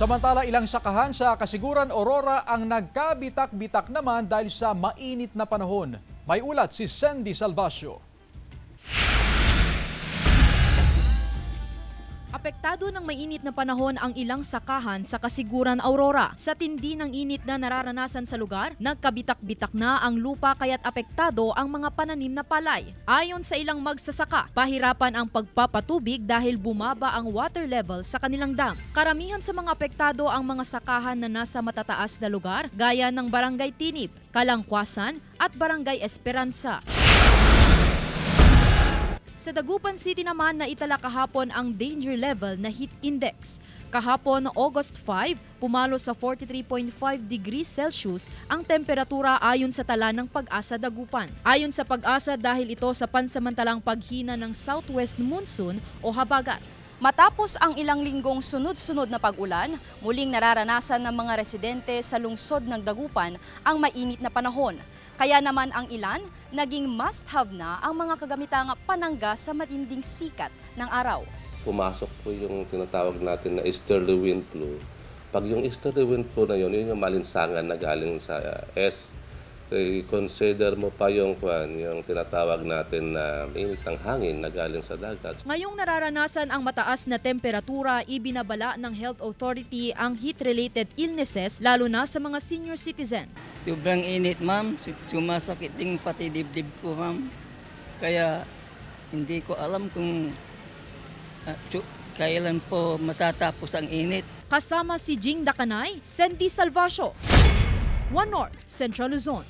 Samantala, ilang sakahan sa Kasiguran, Aurora ang nagkabitak-bitak naman dahil sa mainit na panahon. May ulat si Sandy Salvacio. Apektado ng mainit na panahon ang ilang sakahan sa Kasiguran, Aurora. Sa tindi ng init na nararanasan sa lugar, nagkabitak-bitak na ang lupa kaya't apektado ang mga pananim na palay. Ayon sa ilang magsasaka, pahirapan ang pagpapatubig dahil bumaba ang water level sa kanilang dam. Karamihan sa mga apektado ang mga sakahan na nasa matataas na lugar gaya ng Barangay Tinib, Kalangkwasan at Barangay Esperanza. Sa Dagupan City naman na itala kahapon ang danger level na heat index. Kahapon, August 5, pumalo sa 43.5 degrees Celsius ang temperatura ayon sa tala ng Pag-asa Dagupan. Ayon sa Pag-asa dahil ito sa pansamantalang paghina ng southwest monsoon o habagat. Matapos ang ilang linggong sunod-sunod na pag-ulan, muling nararanasan ng mga residente sa lungsod ng Dagupan ang mainit na panahon. Kaya naman ang ilan, naging must-have na ang mga kagamitang panangga sa matinding sikat ng araw. Pumasok po yung tinatawag natin na easterly wind flow. Pag yung easterly wind flow na yun yung malinsangan na galing sa consider mo pa yung tinatawag natin na init ng hangin na galing sa dagat. Ngayong nararanasan ang mataas na temperatura, ibinabala ng Health Authority ang heat-related illnesses lalo na sa mga senior citizen. Sobrang init, ma'am. Sumasakit din pati dibdib ko, ma'am. Kaya hindi ko alam kung kailan po matatapos ang init. Kasama si Jing Dakanay, Sandy Salvacio, One North, Central Luzon.